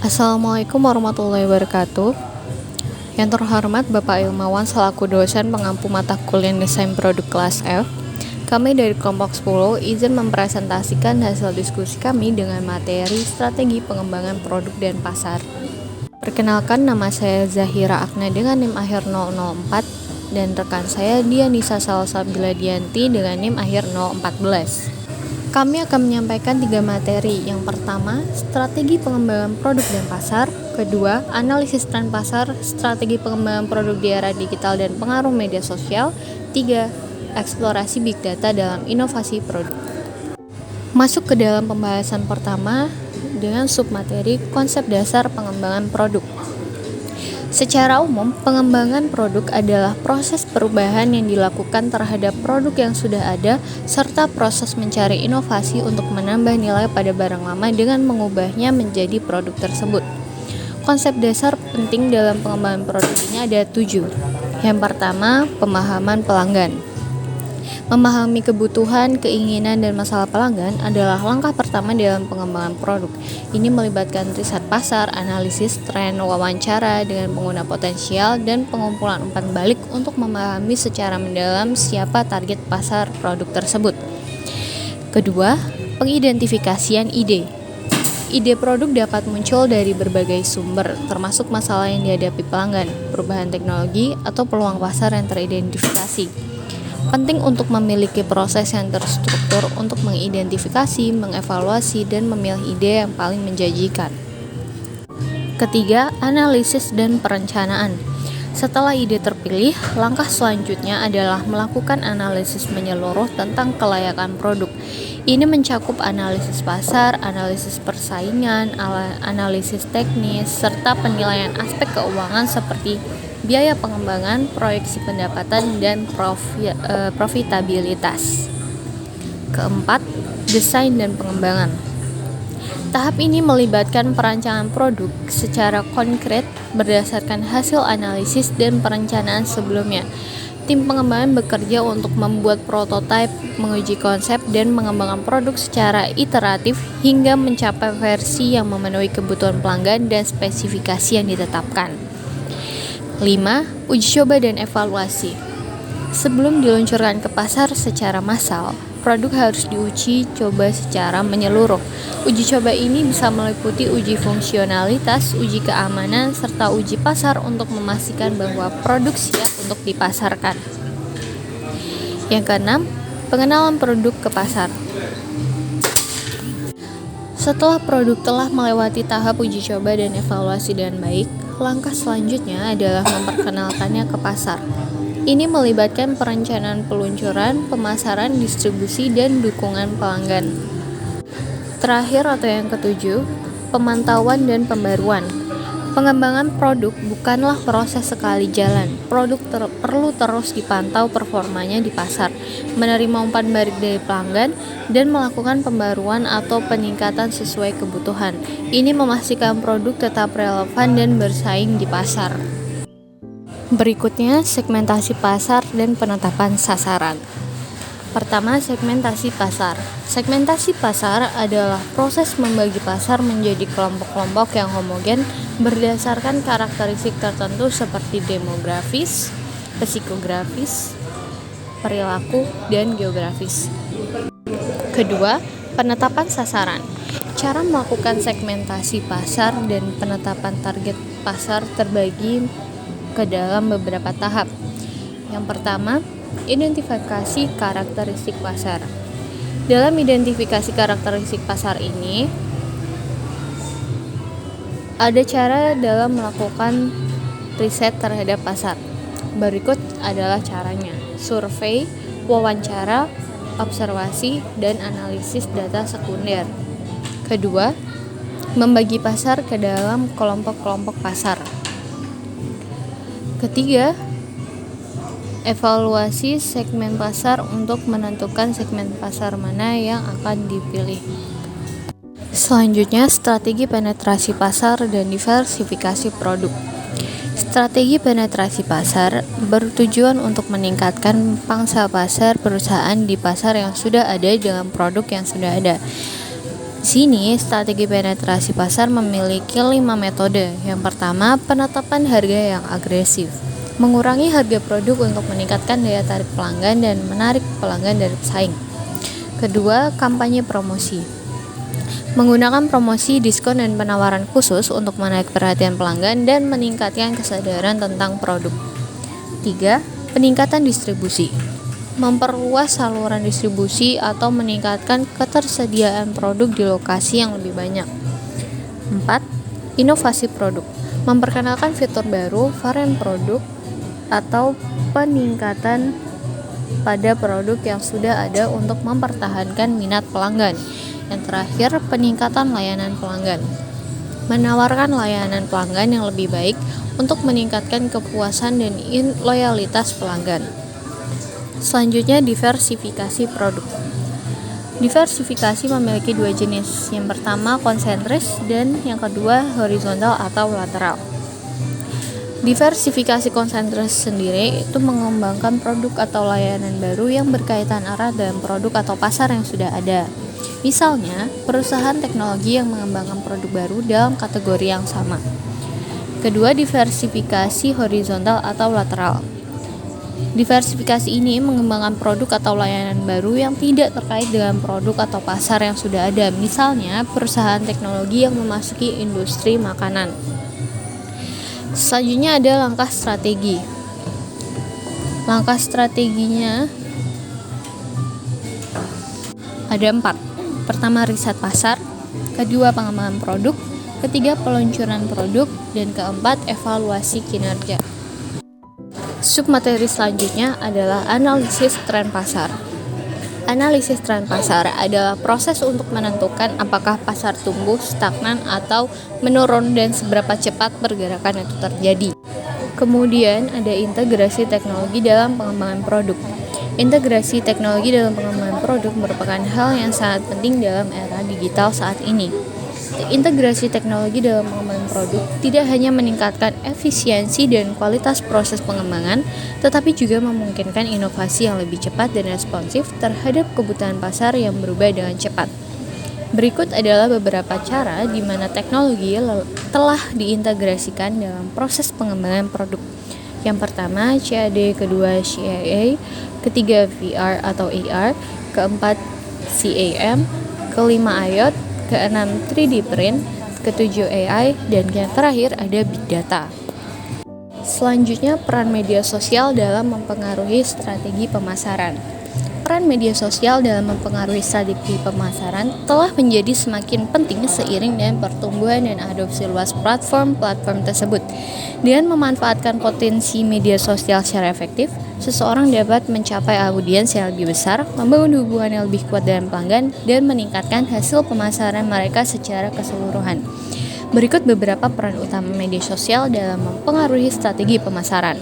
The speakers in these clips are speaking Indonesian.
Assalamualaikum warahmatullahi wabarakatuh. Yang terhormat Bapak Ilmawan selaku dosen pengampu mata kuliah Desain Produk kelas F, kami dari kelompok 10 izin mempresentasikan hasil diskusi kami dengan materi strategi pengembangan produk dan pasar. Perkenalkan, nama saya Zahira Akna dengan NIM akhir 004 dan rekan saya Dianisa Salsabila Dianti dengan NIM akhir 014. Kami akan menyampaikan 3 materi. Yang pertama, strategi pengembangan produk dan pasar. Kedua, analisis tren pasar, strategi pengembangan produk di era digital dan pengaruh media sosial. 3, eksplorasi big data dalam inovasi produk. Masuk ke dalam pembahasan pertama dengan submateri konsep dasar pengembangan produk. Secara umum, pengembangan produk adalah proses perubahan yang dilakukan terhadap produk yang sudah ada, serta proses mencari inovasi untuk menambah nilai pada barang lama dengan mengubahnya menjadi produk tersebut. Konsep dasar penting dalam pengembangan produk ini ada 7. Yang pertama, pemahaman pelanggan. Memahami kebutuhan, keinginan, dan masalah pelanggan adalah langkah pertama dalam pengembangan produk. Ini melibatkan riset pasar, analisis tren, wawancara dengan pengguna potensial, dan pengumpulan umpan balik untuk memahami secara mendalam siapa target pasar produk tersebut. Kedua, pengidentifikasian ide. Ide produk dapat muncul dari berbagai sumber, termasuk masalah yang dihadapi pelanggan, perubahan teknologi, atau peluang pasar yang teridentifikasi. Penting untuk memiliki proses yang terstruktur untuk mengidentifikasi, mengevaluasi, dan memilih ide yang paling menjanjikan. Ketiga, analisis dan perencanaan. Setelah ide terpilih, langkah selanjutnya adalah melakukan analisis menyeluruh tentang kelayakan produk. Ini mencakup analisis pasar, analisis persaingan, analisis teknis, serta penilaian aspek keuangan seperti biaya pengembangan, proyeksi pendapatan, dan profitabilitas. Keempat, desain dan pengembangan. Tahap ini melibatkan perancangan produk secara konkret berdasarkan hasil analisis dan perencanaan sebelumnya. Tim pengembangan bekerja untuk membuat prototipe, menguji konsep, dan mengembangkan produk secara iteratif hingga mencapai versi yang memenuhi kebutuhan pelanggan dan spesifikasi yang ditetapkan. 5. Uji coba dan evaluasi. Sebelum diluncurkan ke pasar secara massal, produk harus diuji coba secara menyeluruh. Uji coba ini bisa meliputi uji fungsionalitas, uji keamanan, serta uji pasar untuk memastikan bahwa produk siap untuk dipasarkan. Yang keenam, pengenalan produk ke pasar. Setelah produk telah melewati tahap uji coba dan evaluasi dengan baik, langkah selanjutnya adalah memperkenalkannya ke pasar. Ini melibatkan perencanaan peluncuran, pemasaran, distribusi, dan dukungan pelanggan. Terakhir atau yang ketujuh, pemantauan dan pembaruan. Pengembangan produk bukanlah proses sekali jalan. Produk perlu terus dipantau performanya di pasar, menerima umpan balik dari pelanggan, dan melakukan pembaruan atau peningkatan sesuai kebutuhan. Ini memastikan produk tetap relevan dan bersaing di pasar. Berikutnya, segmentasi pasar dan penetapan sasaran. Pertama, segmentasi pasar. Segmentasi pasar adalah proses membagi pasar menjadi kelompok-kelompok yang homogen berdasarkan karakteristik tertentu seperti demografis, psikografis, perilaku, dan geografis. Kedua, penetapan sasaran. Cara melakukan segmentasi pasar dan penetapan target pasar terbagi ke dalam beberapa tahap. Yang pertama, identifikasi karakteristik pasar. Dalam identifikasi karakteristik pasar ini, ada cara dalam melakukan riset terhadap pasar. Berikut adalah caranya: survei, wawancara, observasi, dan analisis data sekunder. Kedua, membagi pasar ke dalam kelompok-kelompok pasar. Ketiga, evaluasi segmen pasar untuk menentukan segmen pasar mana yang akan dipilih. Selanjutnya, strategi penetrasi pasar dan diversifikasi produk. Strategi penetrasi pasar bertujuan untuk meningkatkan pangsa pasar perusahaan di pasar yang sudah ada dengan produk yang sudah ada. Sini, strategi penetrasi pasar memiliki 5 metode. Yang pertama, penetapan harga yang agresif. Mengurangi harga produk untuk meningkatkan daya tarik pelanggan dan menarik pelanggan dari pesaing. Kedua, kampanye promosi. Menggunakan promosi, diskon, dan penawaran khusus untuk menarik perhatian pelanggan dan meningkatkan kesadaran tentang produk. 3. Peningkatan distribusi. Memperluas saluran distribusi atau meningkatkan ketersediaan produk di lokasi yang lebih banyak. 4. Inovasi produk. Memperkenalkan fitur baru, varian produk, atau peningkatan pada produk yang sudah ada untuk mempertahankan minat pelanggan. Yang terakhir, peningkatan layanan pelanggan. Menawarkan layanan pelanggan yang lebih baik untuk meningkatkan kepuasan dan loyalitas pelanggan. Selanjutnya, diversifikasi produk. Diversifikasi memiliki dua jenis. Yang pertama konsentris dan yang kedua horizontal atau lateral. Diversifikasi konsentris sendiri itu mengembangkan produk atau layanan baru yang berkaitan erat dengan produk atau pasar yang sudah ada. Misalnya, perusahaan teknologi yang mengembangkan produk baru dalam kategori yang sama. Kedua, diversifikasi horizontal atau lateral. Diversifikasi ini mengembangkan produk atau layanan baru yang tidak terkait dengan produk atau pasar yang sudah ada. Misalnya, perusahaan teknologi yang memasuki industri makanan. Selanjutnya ada langkah strategi. Langkah strateginya ada 4. Pertama, riset pasar. Kedua, pengembangan produk. Ketiga, peluncuran produk. Dan keempat, evaluasi kinerja. Submateri selanjutnya adalah analisis tren pasar. Analisis tren pasar adalah proses untuk menentukan apakah pasar tumbuh, stagnan, atau menurun dan seberapa cepat pergerakan itu terjadi. Kemudian ada integrasi teknologi dalam pengembangan produk. Integrasi teknologi dalam pengembangan produk merupakan hal yang sangat penting dalam era digital saat ini. Integrasi teknologi dalam pengembangan produk tidak hanya meningkatkan efisiensi dan kualitas proses pengembangan, tetapi juga memungkinkan inovasi yang lebih cepat dan responsif terhadap kebutuhan pasar yang berubah dengan cepat. Berikut adalah beberapa cara di mana teknologi telah diintegrasikan dalam proses pengembangan produk. Yang pertama, CAD, kedua CIA, ketiga VR atau AR, keempat CAM, kelima IoT, keenam 3D print, ketujuh AI, dan yang terakhir ada Big Data. Selanjutnya, peran media sosial dalam mempengaruhi strategi pemasaran. Peran media sosial dalam mempengaruhi strategi pemasaran telah menjadi semakin penting seiring dengan pertumbuhan dan adopsi luas platform-platform tersebut. Dengan memanfaatkan potensi media sosial secara efektif, seseorang dapat mencapai audiens yang lebih besar, membangun hubungan yang lebih kuat dengan pelanggan, dan meningkatkan hasil pemasaran mereka secara keseluruhan. Berikut beberapa peran utama media sosial dalam mempengaruhi strategi pemasaran.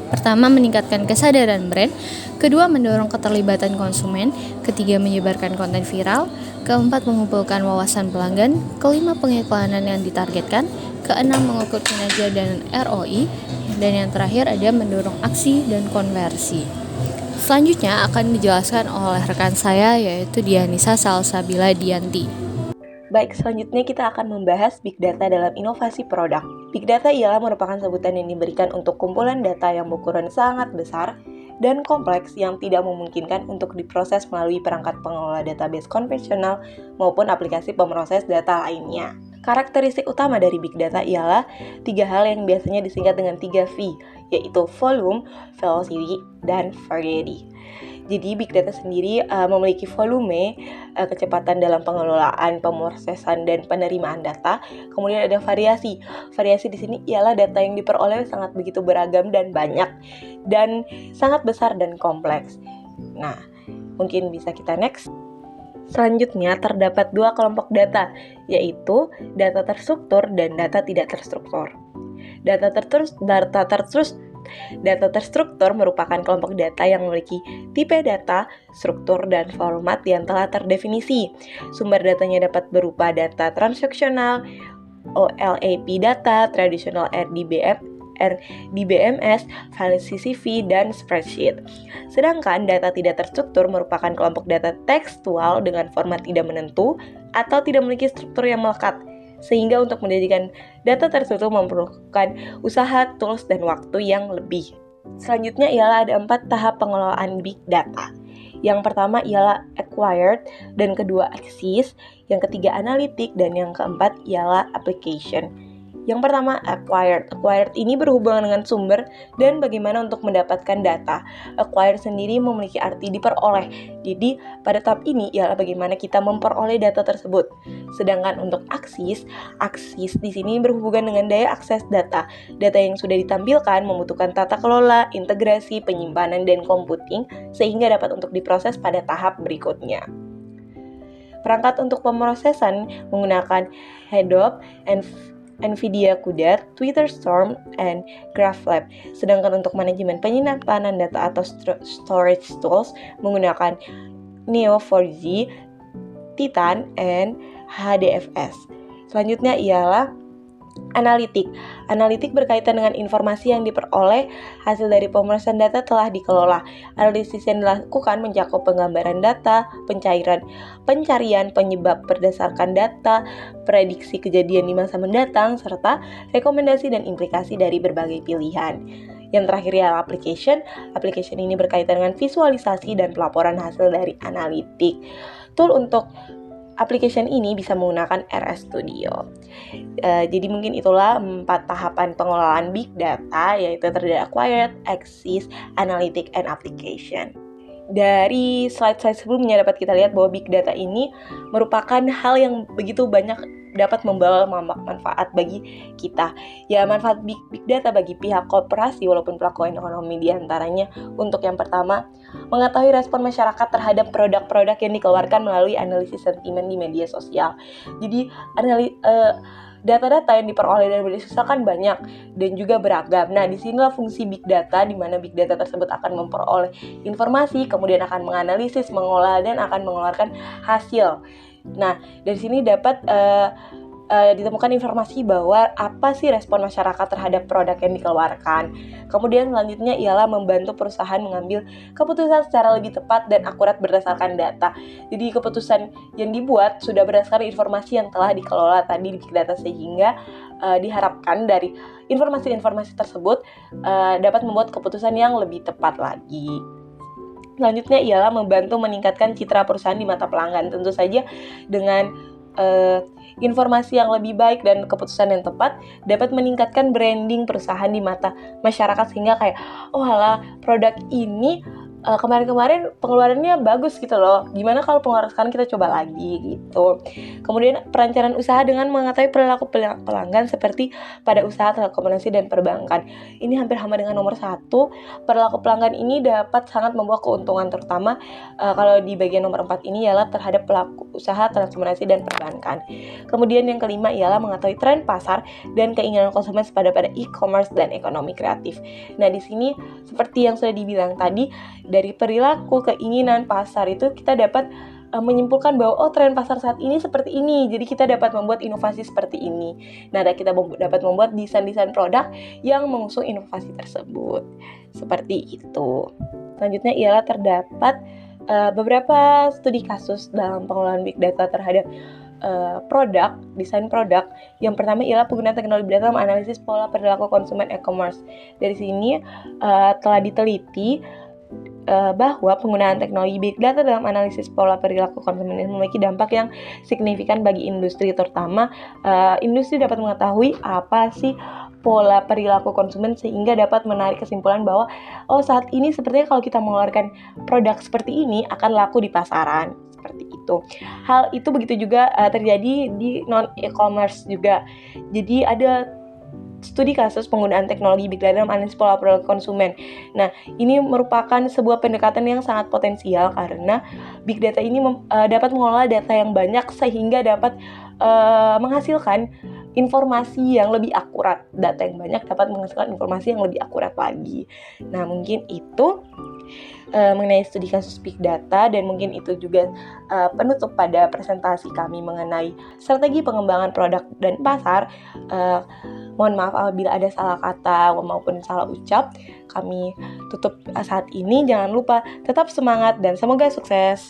Pertama, meningkatkan kesadaran brand. Kedua, mendorong keterlibatan konsumen. Ketiga, menyebarkan konten viral. Keempat, mengumpulkan wawasan pelanggan. Kelima, pengiklanan yang ditargetkan. Keenam, mengukur kinerja dan ROI. Dan yang terakhir ada mendorong aksi dan konversi. Selanjutnya akan dijelaskan oleh rekan saya yaitu Dianisa Salsabila Dianti. Baik, selanjutnya kita akan membahas Big Data dalam inovasi produk. Big Data ialah merupakan sebutan yang diberikan untuk kumpulan data yang berukuran sangat besar dan kompleks yang tidak memungkinkan untuk diproses melalui perangkat pengelola database konvensional maupun aplikasi pemroses data lainnya. Karakteristik utama dari Big Data ialah 3 hal yang biasanya disingkat dengan 3 V, yaitu volume, velocity, dan variety. Jadi Big Data sendiri memiliki volume, kecepatan dalam pengelolaan, pemrosesan, dan penerimaan data. Kemudian ada variasi. Variasi di sini ialah data yang diperoleh sangat begitu beragam dan banyak, dan sangat besar dan kompleks. Nah, mungkin bisa kita next. Selanjutnya terdapat 2 kelompok data, yaitu data terstruktur dan data tidak terstruktur. Data terstruktur merupakan kelompok data yang memiliki tipe data, struktur, dan format yang telah terdefinisi. Sumber datanya dapat berupa data transaksional, OLAP data, tradisional RDBF, OKR di BMS, file CSV, dan spreadsheet. Sedangkan data tidak terstruktur merupakan kelompok data tekstual dengan format tidak menentu atau tidak memiliki struktur yang melekat, sehingga untuk menjadikan data terstruktur memerlukan usaha, tools, dan waktu yang lebih. Selanjutnya ialah ada 4 tahap pengelolaan big data. Yang pertama ialah acquired, dan kedua axis, yang ketiga analitik, dan yang keempat ialah application. Yang pertama, acquired. Acquired ini berhubungan dengan sumber dan bagaimana untuk mendapatkan data. Acquired sendiri memiliki arti diperoleh. Jadi, pada tahap ini ialah bagaimana kita memperoleh data tersebut. Sedangkan untuk aksis di sini berhubungan dengan daya akses data. Data yang sudah ditampilkan membutuhkan tata kelola, integrasi, penyimpanan, dan computing sehingga dapat untuk diproses pada tahap berikutnya. Perangkat untuk pemrosesan menggunakan Hadoop, NVIDIA CUDA, Twitter Storm, and GraphLab. Sedangkan untuk manajemen penyimpanan data atau storage tools menggunakan Neo4j, Titan, and HDFS. Selanjutnya ialah analitik. Analitik berkaitan dengan informasi yang diperoleh hasil dari pemrosesan data telah dikelola. Analisis yang dilakukan mencakup penggambaran data, pencarian penyebab berdasarkan data, prediksi kejadian di masa mendatang, serta rekomendasi dan implikasi dari berbagai pilihan. Yang terakhir ialah application. Application ini berkaitan dengan visualisasi dan pelaporan hasil dari analitik. Tool untuk application ini bisa menggunakan RS Studio. Jadi mungkin itulah 4 tahapan pengelolaan big data, yaitu terdiri acquired, axis, analytic, and application. Dari slide-slide sebelumnya dapat kita lihat bahwa big data ini merupakan hal yang begitu banyak dapat membawa manfaat bagi kita. Ya, manfaat big data bagi pihak koperasi walaupun pelaku ekonomi diantaranya untuk yang pertama, mengetahui respon masyarakat terhadap produk-produk yang dikeluarkan melalui analisis sentimen di media sosial. Jadi, data-data yang diperoleh dari media sosial kan banyak dan juga beragam. Nah, disinilah fungsi big data, di mana big data tersebut akan memperoleh informasi, kemudian akan menganalisis, mengolah, dan akan mengeluarkan hasil. Nah, dari sini dapat ditemukan informasi bahwa apa sih respon masyarakat terhadap produk yang dikeluarkan. Kemudian selanjutnya ialah membantu perusahaan mengambil keputusan secara lebih tepat dan akurat berdasarkan data. Jadi keputusan yang dibuat sudah berdasarkan informasi yang telah dikelola tadi di big data, sehingga diharapkan dari informasi-informasi tersebut dapat membuat keputusan yang lebih tepat lagi. Selanjutnya ialah membantu meningkatkan citra perusahaan di mata pelanggan. Tentu saja dengan informasi yang lebih baik dan keputusan yang tepat dapat meningkatkan branding perusahaan di mata masyarakat, sehingga kayak, oh alah, produk ini kemarin-kemarin pengeluarannya bagus gitu loh, gimana kalau pengeluaran sekarang kita coba lagi gitu. Kemudian perencanaan usaha dengan mengetahui perilaku pelanggan seperti pada usaha telekomunikasi dan perbankan. Ini hampir sama dengan nomor 1. Perilaku pelanggan ini dapat sangat membawa keuntungan, terutama kalau di bagian nomor 4 ini ialah terhadap pelaku usaha telekomunikasi dan perbankan. Kemudian yang kelima ialah mengetahui tren pasar dan keinginan konsumen pada e-commerce dan ekonomi kreatif. Nah, di sini seperti yang sudah dibilang tadi, dari perilaku, keinginan pasar itu kita dapat menyimpulkan bahwa oh, tren pasar saat ini seperti ini, jadi kita dapat membuat inovasi seperti ini. Nah, kita dapat membuat desain-desain produk yang mengusung inovasi tersebut. Seperti itu. Selanjutnya ialah terdapat beberapa studi kasus dalam pengelolaan big data terhadap produk, desain produk. Yang pertama ialah penggunaan teknologi big data dalam analisis pola perilaku konsumen e-commerce. Dari sini telah diteliti bahwa penggunaan teknologi big data dalam analisis pola perilaku konsumen ini memiliki dampak yang signifikan bagi industri, terutama industri dapat mengetahui apa sih pola perilaku konsumen sehingga dapat menarik kesimpulan bahwa oh, saat ini sepertinya kalau kita mengeluarkan produk seperti ini akan laku di pasaran. Seperti itu. Hal itu begitu juga terjadi di non-e-commerce juga. Jadi ada studi kasus penggunaan teknologi big data dalam analisis pola perilaku konsumen. Nah, ini merupakan sebuah pendekatan yang sangat potensial karena big data ini dapat mengelola data yang banyak sehingga dapat menghasilkan informasi yang lebih akurat. Data yang banyak dapat menghasilkan informasi yang lebih akurat lagi. Nah, mungkin itu mengenai studi kasus Big Data, dan mungkin itu juga penutup pada presentasi kami mengenai strategi pengembangan produk dan pasar. Mohon maaf apabila ada salah kata maupun salah ucap. Kami tutup saat ini. Jangan lupa tetap semangat dan semoga sukses.